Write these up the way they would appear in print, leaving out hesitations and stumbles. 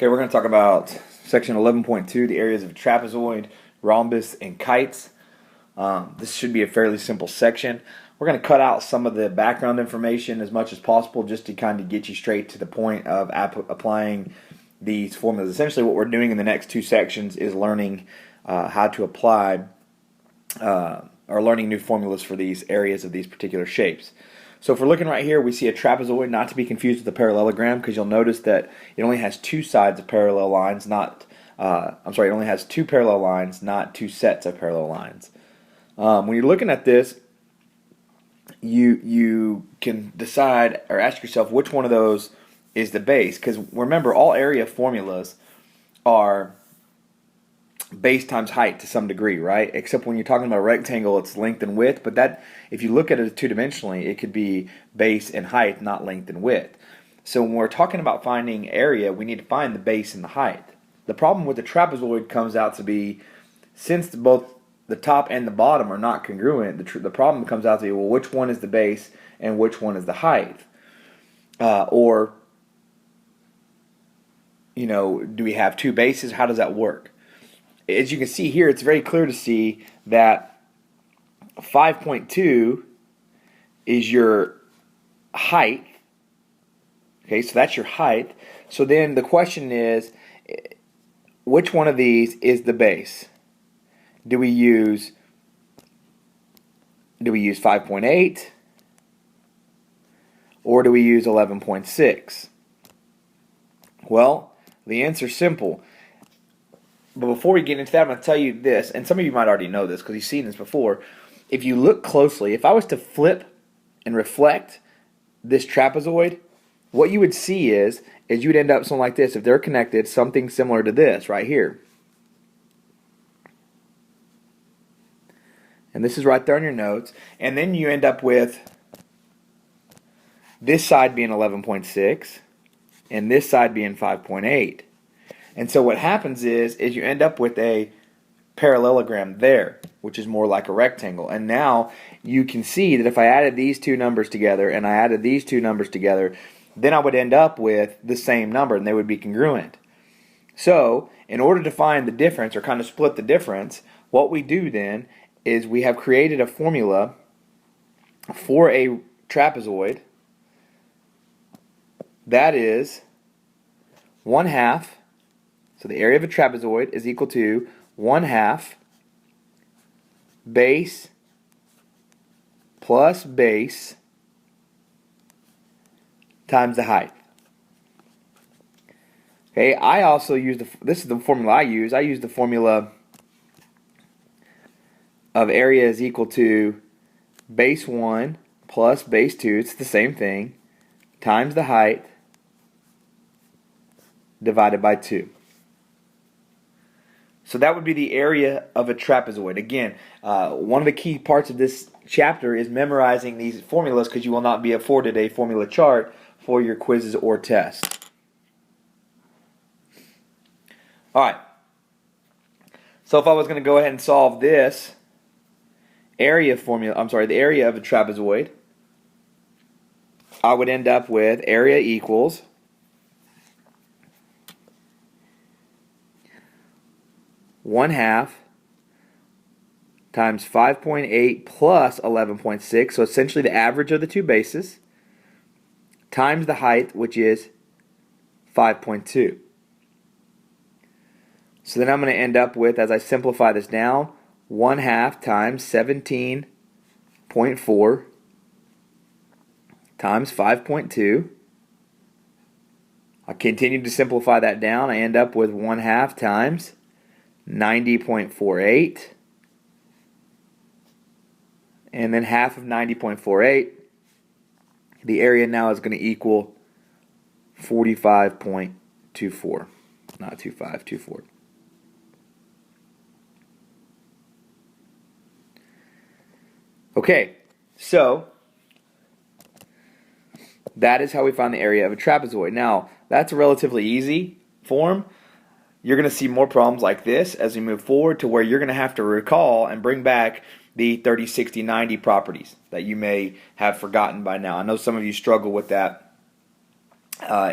Okay, we're going to talk about section 11.2, the areas of a trapezoid, rhombus, and kites. This should be a fairly simple section. We're going to cut out some of the background information as much as possible just to kind of get you straight to the point of applying these formulas. Essentially what we're doing in the next two sections is learning how to apply or learning new formulas for these areas of these particular shapes. So if we're looking right here, we see a trapezoid, not to be confused with a parallelogram, because you'll notice that it only has two sides of parallel lines, it only has two parallel lines, not two sets of parallel lines. When you're looking at this, you can decide or ask yourself which one of those is the base, because remember, all area formulas are base times height to some degree, right? Except when you're talking about a rectangle, it's length and width, but that, if you look at it two-dimensionally, it could be base and height, not length and width. So when we're talking about finding area, we need to find the base and the height. The problem with the trapezoid comes out to be, since both the top and the bottom are not congruent, the problem comes out to be, well, which one is the base and which one is the height? Do we have two bases? How does that work? As you can see here, it's very clear to see that 5.2 is your height. Okay, so that's your height. So then the question is, which one of these is the base? Do we use 5.8 or do we use 11.6? Well, the answer is simple. But before we get into that, I'm going to tell you this, and some of you might already know this because you've seen this before. If you look closely, if I was to flip and reflect this trapezoid, what you would see is you would end up something like this. If they're connected, something similar to this right here. And this is right there on your notes. And then you end up with this side being 11.6 and this side being 5.8. And so what happens is you end up with a parallelogram there, which is more like a rectangle. And now you can see that if I added these two numbers together and I added these two numbers together, then I would end up with the same number and they would be congruent. So in order to find the difference or kind of split the difference, what we do then is we have created a formula for a trapezoid that is 1/2. So the area of a trapezoid is equal to 1/2 base plus base times the height. Okay, I also use this is the formula I use. I use the formula of area is equal to base 1 plus base 2, it's the same thing, times the height divided by 2. So that would be the area of a trapezoid. Again, one of the key parts of this chapter is memorizing these formulas because you will not be afforded a formula chart for your quizzes or tests. Alright, so if I was going to go ahead and solve this area formula, the area of a trapezoid, I would end up with area equals 1/2 times 5.8 plus 11.6, so essentially the average of the two bases, times the height, which is 5.2. So then I'm going to end up with, as I simplify this down, 1/2 times 17.4 times 5.2. I continue to simplify that down. I end up with 1/2 times 90.48, and then half of 90.48, the area now is going to equal 45.24, not 2524. Okay, so that is how we find the area of a trapezoid. Now, that's a relatively easy form. You're going to see more problems like this as we move forward to where you're going to have to recall and bring back the 30, 60, 90 properties that you may have forgotten by now. I know some of you struggle with that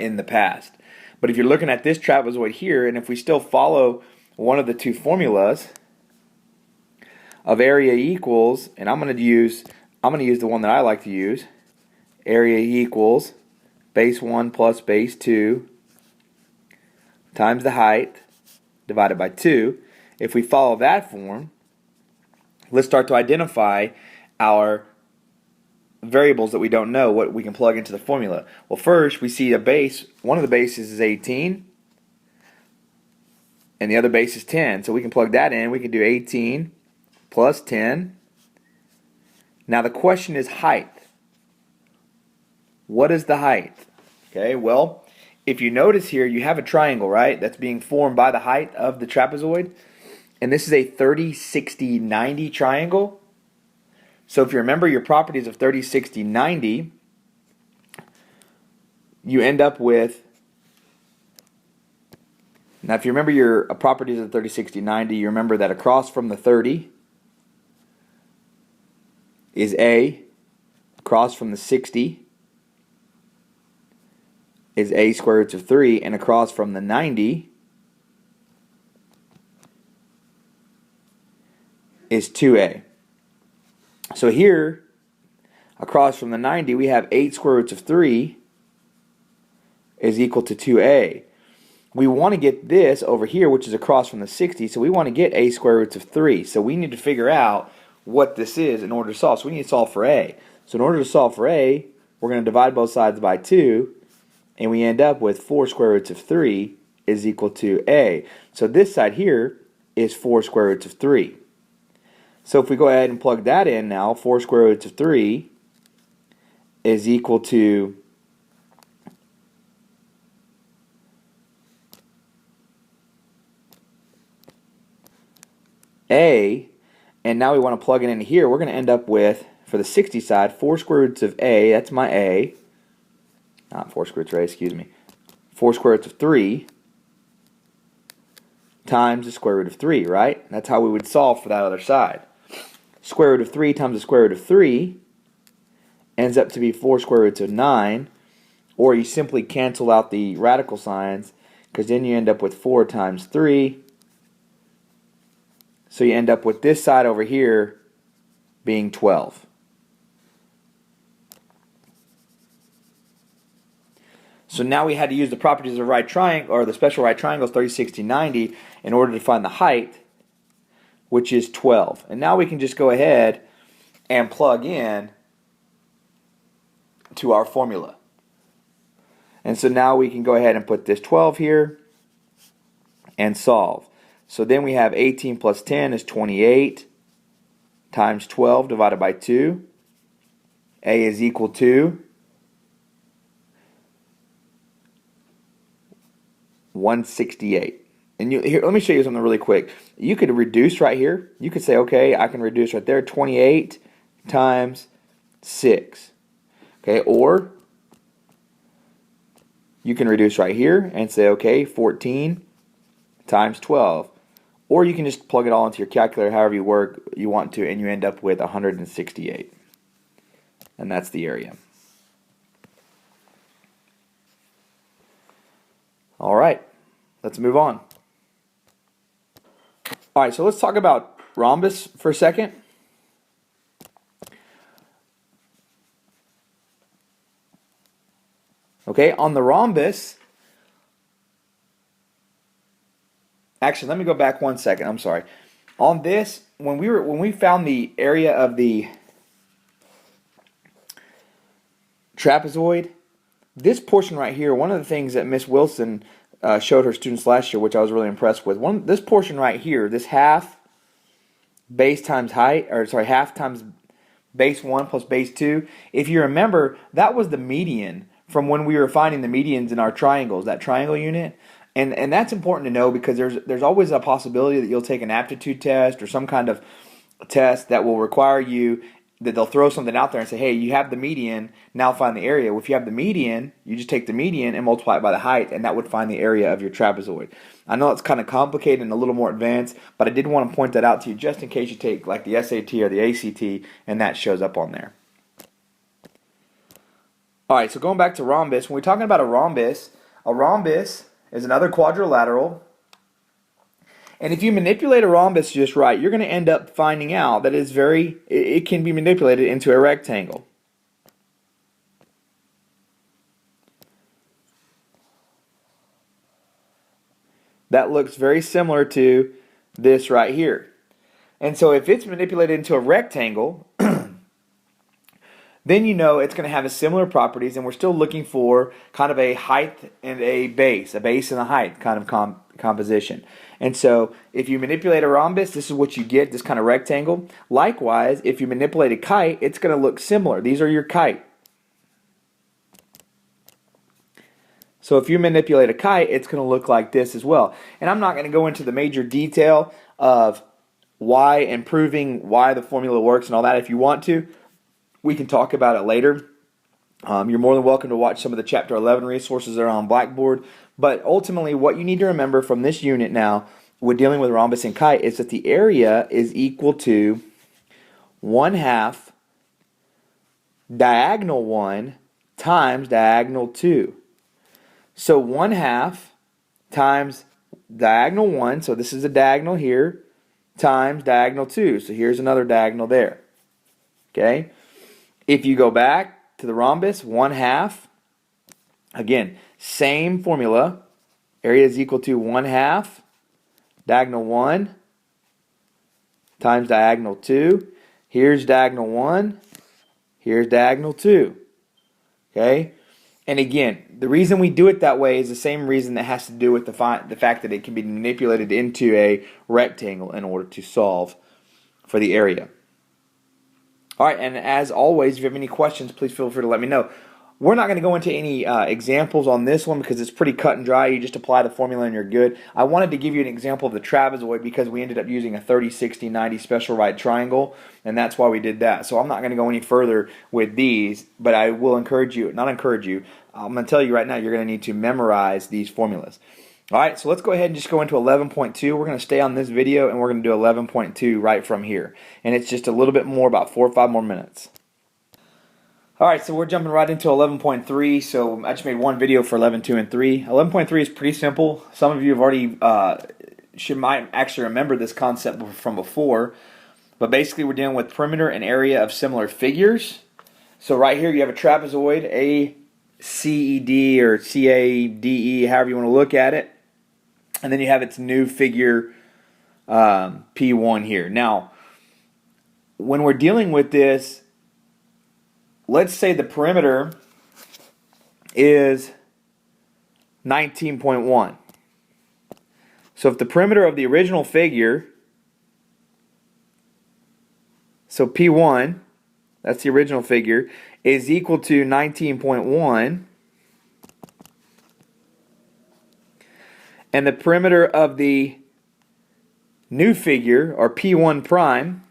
in the past. But if you're looking at this trapezoid here, and if we still follow one of the two formulas of area equals, and I'm going to use the one that I like to use, area equals base 1 plus base 2 times the height divided by 2. If we follow that form, let's start to identify our variables that we don't know, what we can plug into the formula. Well, first we see a base, one of the bases is 18 and the other base is 10, so we can plug that in. We can do 18 plus 10. Now the question is height. What is the height? Okay, well, if you notice here, you have a triangle, right, that's being formed by the height of the trapezoid, and this is a 30, 60, 90 triangle. So if you remember your properties of 30, 60, 90, you end up with, now if you remember your properties of 30, 60, 90, you remember that across from the 30 is A, across from the 60 is A square roots of 3, and across from the 90 is 2A. So here, across from the 90, we have 8 square roots of 3 is equal to 2A. We want to get this over here, which is across from the 60, so we want to get A square roots of 3. So we need to figure out what this is in order to solve. So we need to solve for A. So in order to solve for A, we're going to divide both sides by 2, and we end up with 4 square roots of 3 is equal to A. So this side here is 4 square roots of 3. So if we go ahead and plug that in now, 4 square roots of 3 is equal to A, and now we want to plug it in here. We're going to end up with, for the 60 side, 4 square roots of A, that's my A, not 4 square roots of A, excuse me, 4 square roots of 3 times the square root of 3, right? That's how we would solve for that other side. Square root of 3 times the square root of 3 ends up to be 4 square roots of 9, or you simply cancel out the radical signs, because then you end up with 4 times 3. So you end up with this side over here being 12. So now we had to use the properties of the right triangle, or the special right triangles 30, 60, 90, in order to find the height, which is 12. And now we can just go ahead and plug in to our formula. And so now we can go ahead and put this 12 here and solve. So then we have 18 plus 10 is 28 times 12 divided by 2. A is equal to 168. And here, let me show you something really quick. You could reduce right here. You could say, okay, I can reduce right there, 28 times 6. Okay, or you can reduce right here and say, okay, 14 times 12. Or you can just plug it all into your calculator however you want to, and you end up with 168. And that's the area. All right, let's move on. All right, so let's talk about rhombus for a second. Okay, on the rhombus, actually, let me go back 1 second. I'm sorry. On this, when we found the area of the trapezoid, this portion right here, one of the things that Miss Wilson showed her students last year, which I was really impressed with, this portion right here, this half base times height, or sorry, half times base 1 plus base 2. If you remember, that was the median from when we were finding the medians in our triangles, that triangle unit. And that's important to know, because there's always a possibility that you'll take an aptitude test or some kind of test that will require you, that they'll throw something out there and say, hey, you have the median, now find the area. Well, if you have the median, you just take the median and multiply it by the height, and that would find the area of your trapezoid. I know it's kind of complicated and a little more advanced, but I did want to point that out to you just in case you take like the SAT or the ACT and that shows up on there. All right, so going back to rhombus, when we're talking about a rhombus, A rhombus is another quadrilateral. And if you manipulate a rhombus just right, you're going to end up finding out that it can be manipulated into a rectangle. That looks very similar to this right here. And so if it's manipulated into a rectangle, then you know it's going to have a similar properties, and we're still looking for kind of a height and a base and a height kind of composition. And so if you manipulate a rhombus, this is what you get, this kind of rectangle. Likewise, if you manipulate a kite, it's going to look similar. These are your kite. So if you manipulate a kite, it's going to look like this as well. And I'm not going to go into the major detail of why and proving why the formula works and all that. If you want to, we can talk about it later. You're more than welcome to watch some of the Chapter 11 resources that are on Blackboard. But ultimately, what you need to remember from this unit now, with dealing with rhombus and kite, is that the area is equal to 1/2 diagonal 1 times diagonal 2. So 1/2 times diagonal 1, so this is a diagonal here, times diagonal 2. So here's another diagonal there. Okay? If you go back to the rhombus, 1/2, again, same formula. Area is equal to 1/2 diagonal 1 times diagonal 2. Here's diagonal 1. Here's diagonal 2. Okay? And again, the reason we do it that way is the same reason that has to do with the fact that it can be manipulated into a rectangle in order to solve for the area. All right, and as always, if you have any questions, please feel free to let me know. We're not going to go into any examples on this one because it's pretty cut and dry. You just apply the formula and you're good. I wanted to give you an example of the trapezoid because we ended up using a 30, 60, 90 special right triangle, and that's why we did that. So I'm not going to go any further with these, but I will I'm going to tell you right now, you're going to need to memorize these formulas. All right, so let's go ahead and just go into 11.2. We're going to stay on this video, and we're going to do 11.2 right from here. And it's just a little bit more, about 4 or 5 more minutes. All right, so we're jumping right into 11.3. So I just made one video for 11.2 and 3. 11.3 is pretty simple. Some of you have already might actually remember this concept from before. But basically, we're dealing with perimeter and area of similar figures. So right here, you have a trapezoid, ACED or CADE, however you want to look at it. And then you have its new figure P1 here. Now, when we're dealing with this, let's say the perimeter is 19.1. So if the perimeter of the original figure, so P1, that's the original figure, is equal to 19.1, and the perimeter of the new figure, or P1 prime,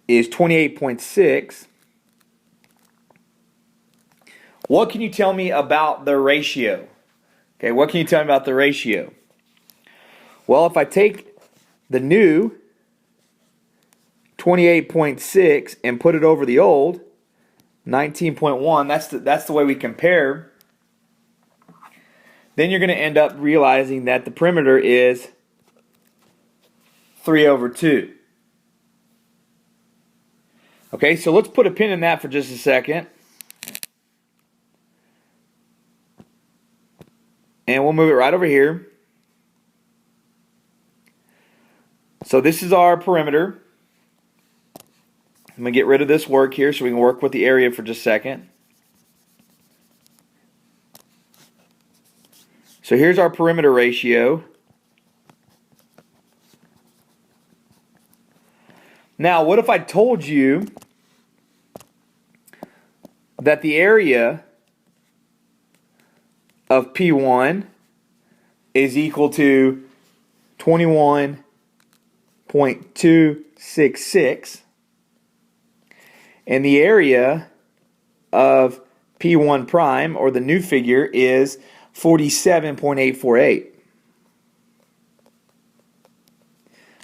is 28.6. What can you tell me about the ratio? Okay, what can you tell me about the ratio? Well, if I take the new 28.6 and put it over the old 19.1, that's the way we compare. Then you're going to end up realizing that the perimeter is 3/2. Okay, so let's put a pin in that for just a second. And we'll move it right over here. So this is our perimeter. I'm going to get rid of this work here so we can work with the area for just a second. So here's our perimeter ratio. Now, what if I told you that the area of P1 is equal to 21.266 and the area of P1 prime, or the new figure, is 47.848.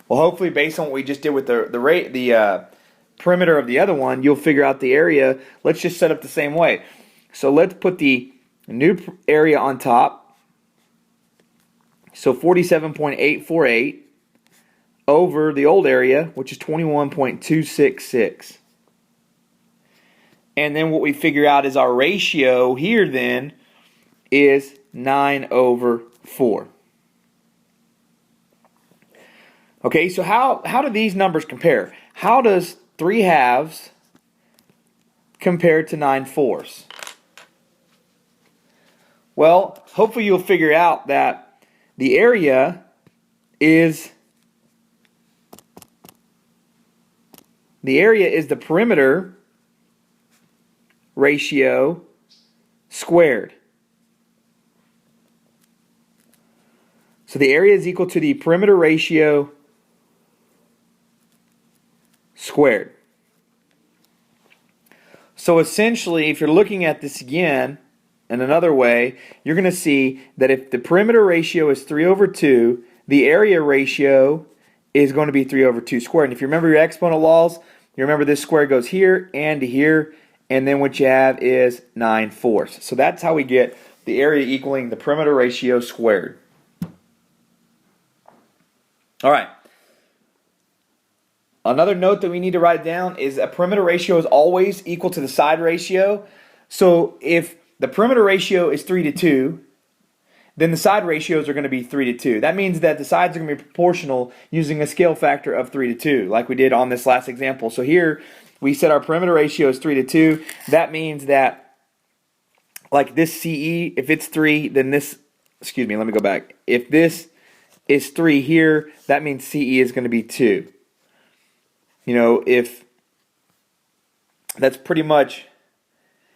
Well, hopefully, based on what we just did with the perimeter of the other one, you'll figure out the area. Let's just set up the same way. So let's put the new area on top. So 47.848 over the old area, which is 21.266. And then what we figure out is our ratio here then is 9/4. Okay, so how do these numbers compare? How does 3/2 compare to 9/4? Well, hopefully you'll figure out that the area is the perimeter ratio squared. So the area is equal to the perimeter ratio squared. So essentially, if you're looking at this again in another way, you're going to see that if the perimeter ratio is 3/2, the area ratio is going to be 3/2 squared. And if you remember your exponent laws, you remember this square goes here and to here, and then what you have is 9/4. So that's how we get the area equaling the perimeter ratio squared. All right. Another note that we need to write down is a perimeter ratio is always equal to the side ratio. So if the perimeter ratio is 3:2, then the side ratios are going to be 3:2. That means that the sides are going to be proportional using a scale factor of 3:2, like we did on this last example. So here we said our perimeter ratio is 3:2. That means that, like this CE, if it's 3, then this, excuse me, let me go back. If this is 3 here, that means CE is going to be 2. You know, if that's pretty much,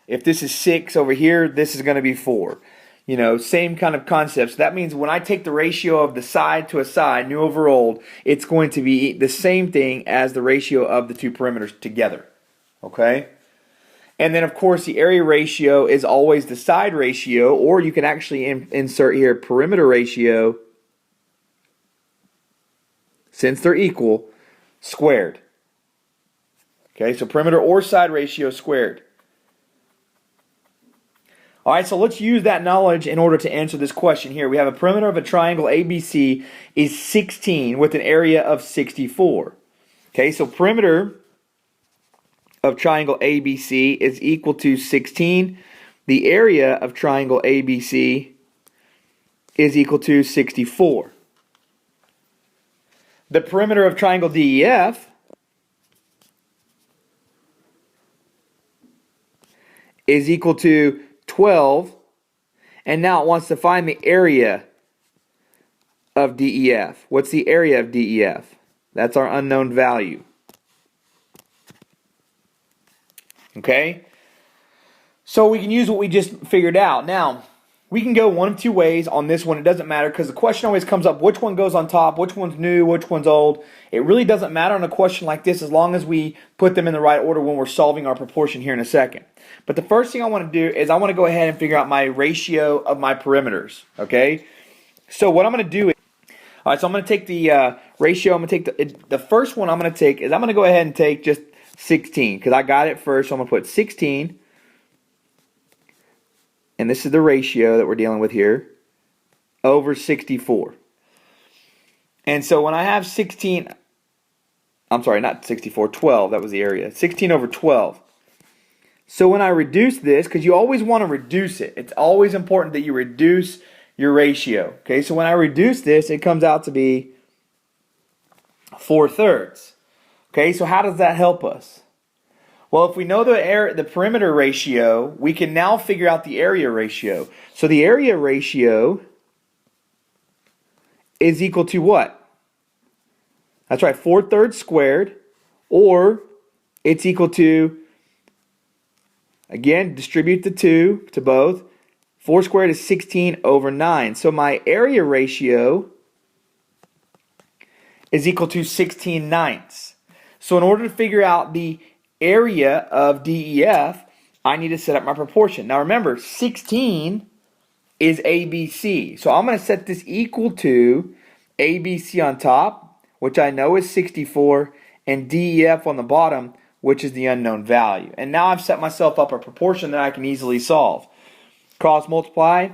if this is 6 over here, this is going to be 4. You know, same kind of concept. So that means when I take the ratio of the side to a side, new over old, it's going to be the same thing as the ratio of the two perimeters together. Okay? And then, of course, the area ratio is always the side ratio, or you can actually insert here perimeter ratio, since they're equal, squared. Okay, so perimeter or side ratio squared. All right, so let's use that knowledge in order to answer this question here. We have a perimeter of a triangle ABC is 16 with an area of 64. Okay, so perimeter of triangle ABC is equal to 16. The area of triangle ABC is equal to 64. The perimeter of triangle DEF is equal to 12, and now it wants to find the area of DEF. What's the area of DEF? That's our unknown value. Okay? So we can use what we just figured out. Now, we can go one of two ways on this one. It doesn't matter because the question always comes up, which one goes on top, which one's new, which one's old. It really doesn't matter on a question like this as long as we put them in the right order when we're solving our proportion here in a second. But the first thing I want to do is I want to go ahead and figure out my ratio of my perimeters. Okay? So what I'm going to do is, all right, so I'm going to take the ratio. I'm going to take the first one I'm going to take is I'm going to go ahead and take just 16 because I got it first. So I'm going to put 16. And this is the ratio that we're dealing with here, over 64. And so when I have 16, I'm sorry, not 64, 12, that was the area. 16 over 12. So when I reduce this, because you always want to reduce it. It's always important that you reduce your ratio. Okay, so when I reduce this, it comes out to be 4/3. Okay, so how does that help us? Well, if we know the perimeter ratio, we can now figure out the area ratio. So the area ratio is equal to what? That's right, 4/3 squared, or it's equal to, again, distribute the 2 to both. 4 squared is 16 over 9. So my area ratio is equal to 16/9. So in order to figure out the area of DEF, I need to set up my proportion. Now remember, 16 is ABC. So I'm going to set this equal to ABC on top, which I know is 64, and DEF on the bottom, which is the unknown value. And now I've set myself up a proportion that I can easily solve. Cross multiply,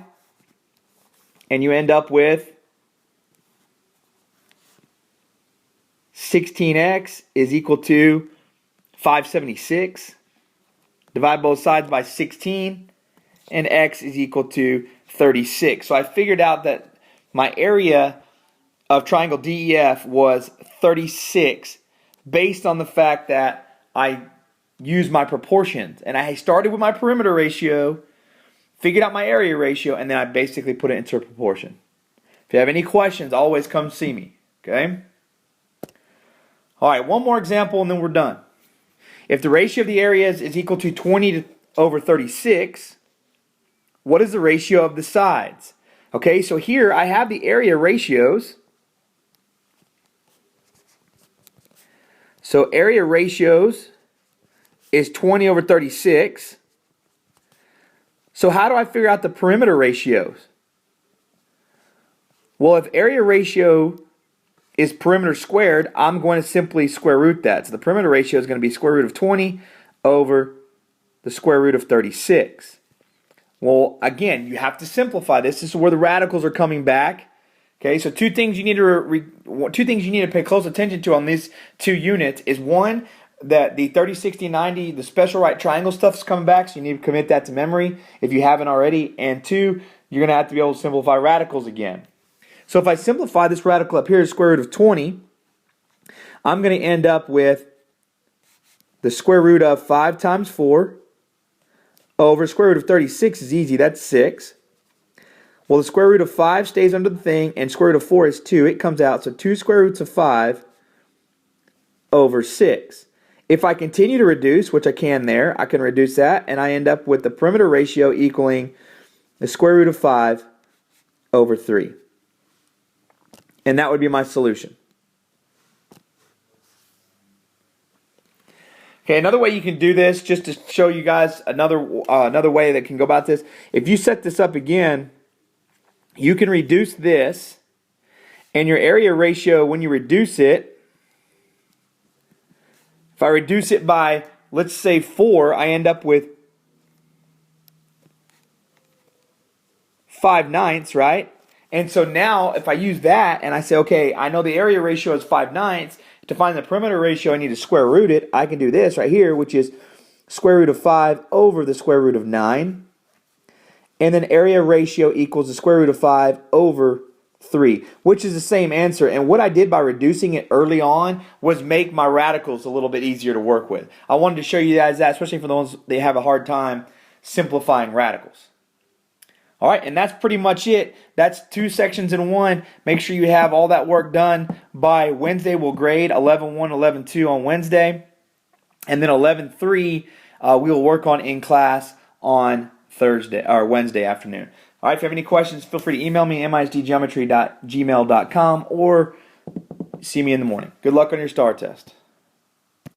and you end up with 16x is equal to 576. Divide both sides by 16, and x is equal to 36. So I figured out that my area of triangle DEF was 36 based on the fact that I used my proportions. And I started with my perimeter ratio, figured out my area ratio, and then I basically put it into a proportion. If you have any questions, always come see me. Okay? All right, one more example and then we're done. If the ratio of the areas is equal to 20 over 36, what is the ratio of the sides? Okay, so here I have the area ratios. So area ratios is 20 over 36. So how do I figure out the perimeter ratios? Well, if area ratio is perimeter squared, I'm going to simply square root that. So the perimeter ratio is going to be square root of 20 over the square root of 36. Well, again, you have to simplify this. This is where the radicals are coming back. Okay, so two things you need to pay close attention to on these two units is one, that the 30, 60, 90, the special right triangle stuff is coming back, so you need to commit that to memory if you haven't already. And two, you're going to have to be able to simplify radicals again. So if I simplify this radical up here to square root of 20, I'm going to end up with the square root of 5 times 4 over square root of 36 is easy, that's 6. Well, the square root of 5 stays under the thing, and square root of 4 is 2. It comes out, so 2 square roots of 5 over 6. If I continue to reduce, which I can there, I can reduce that, and I end up with the perimeter ratio equaling the square root of 5 over 3. And that would be my solution. Okay, another way you can do this, just to show you guys another way that can go about this. If you set this up again, you can reduce this, and your area ratio, when you reduce it, if I reduce it by, let's say 4, I end up with 5/9, right? And so now, if I use that, and I say, okay, I know the area ratio is 5/9, to find the perimeter ratio, I need to square root it. I can do this right here, which is square root of 5 over the square root of 9. And then area ratio equals the square root of 5 over 3, which is the same answer. And what I did by reducing it early on was make my radicals a little bit easier to work with. I wanted to show you guys that, especially for the ones that have a hard time simplifying radicals. All right, and that's pretty much it. That's 2 sections in one. Make sure you have all that work done by Wednesday. We'll grade 11-1, 11-2 on Wednesday. And then 11-3 we'll work on in class on Thursday or Wednesday afternoon. All right, if you have any questions, feel free to email me, misdgeometry@gmail.com, or see me in the morning. Good luck on your STAR test.